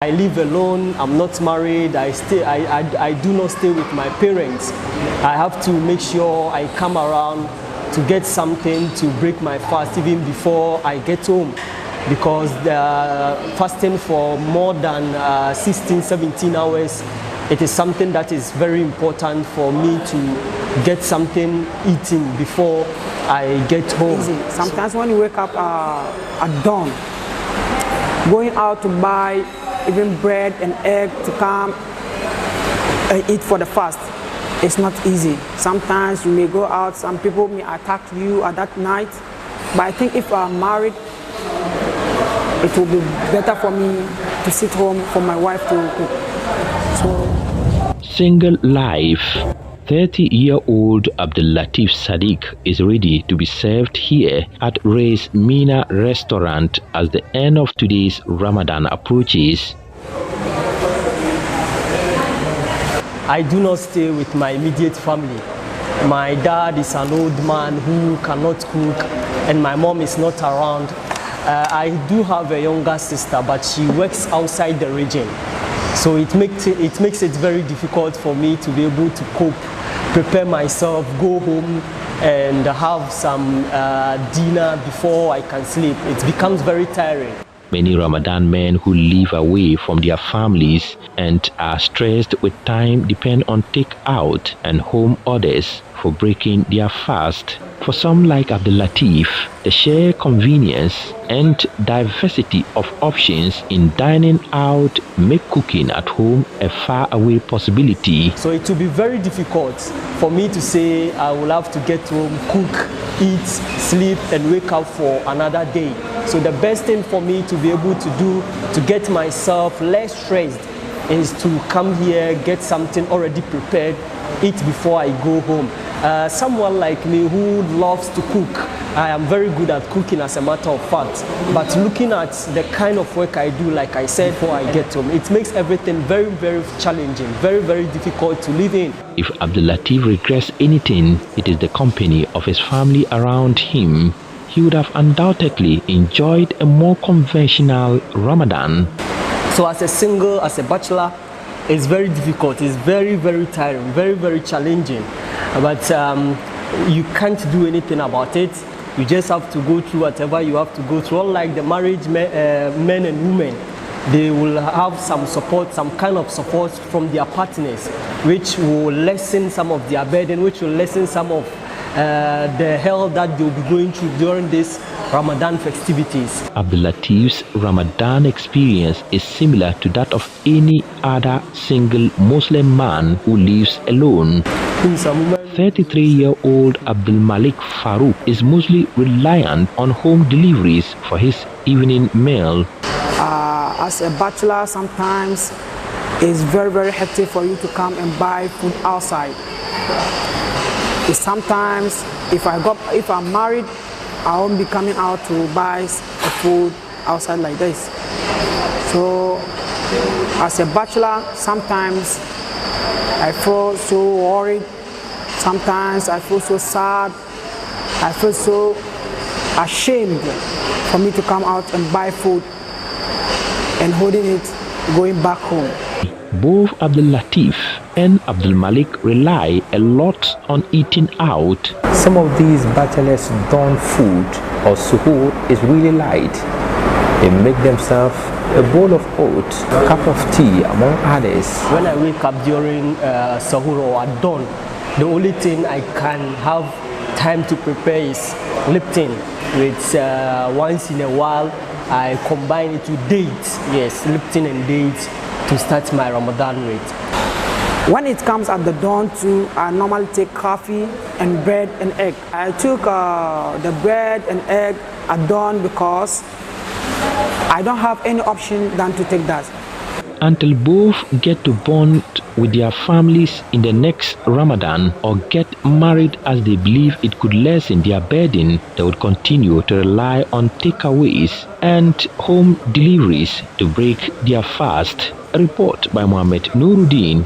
I live alone, I'm not married, I do not stay with my parents. I have to make sure I come around to get something to break my fast even before I get home, because the fasting for more than 16, 17 hours, it is something that is very important for me to get something eaten before I get home. Sometimes when you wake up at dawn, going out to buy even bread and egg to come and eat for the fast, it's not easy. Sometimes you may go out, some people may attack you at that night, but I think if I'm married, it will be better for me to sit home for my wife to cook. Single life. 30-year-old Abdul Latif Sadiq is ready to be served here at Ray's Mina restaurant as the end of today's Ramadan approaches. I do not stay with my immediate family. My dad is an old man who cannot cook, and my mom is not around. I do have a younger sister, but she works outside the region. So it makes it very difficult for me to be able to cook, prepare myself, go home and have some dinner before I can sleep. It becomes very tiring. Many Ramadan men who live away from their families and are stressed with time depend on takeout and home orders for breaking their fast. For some like Abdul Latif, the sheer convenience and diversity of options in dining out make cooking at home a far-away possibility. So it will be very difficult for me to say I will have to get home, cook, eat, sleep and wake up for another day. So the best thing for me to be able to do to get myself less stressed is to come here, get something already prepared, eat before I go home. Someone like me who loves to cook, I am very good at cooking as a matter of fact, but looking at the kind of work I do, like I said, before I get home, it makes everything very, very challenging, very, very difficult to live in. If Abdul Latif regrets anything, it is the company of his family around him. He would have undoubtedly enjoyed a more conventional Ramadan. So as a single, as a bachelor, it's very difficult, it's very, very tiring, very, very challenging. But you can't do anything about it. You just have to go through whatever you have to go through. Unlike the married men and women, they will have some support, some kind of support from their partners, which will lessen some of their burden, which will lessen some of the hell that they'll be going through during this Ramadan festivities. Abdul Latif's Ramadan experience is similar to that of any other single Muslim man who lives alone. 33-year-old Abdul Malik Farouk is mostly reliant on home deliveries for his evening meal. As a bachelor, sometimes it's very, very hectic for you to come and buy food outside. Sometimes, if I'm married, I won't be coming out to buy food outside like this. So, as a bachelor, sometimes I feel so worried. Sometimes I feel so sad. I feel so ashamed for me to come out and buy food and holding it, going back home. Both Abdul Latif and Abdul Malik rely a lot on eating out. Some of these bachelors' dawn food or suhoor is really light. They make themselves a bowl of oats, a cup of tea, among others. When I wake up during suhoor or at dawn, the only thing I can have time to prepare is Lipton, which once in a while I combine it with dates. Yes, Lipton and dates to start my Ramadan with. When it comes at the dawn too, I normally take coffee and bread and egg. I took the bread and egg at dawn because I don't have any option than to take that. Until both get to bond with their families in the next Ramadan or get married as they believe it could lessen their burden, they would continue to rely on takeaways and home deliveries to break their fast. A report by Mohammed Nuruddin.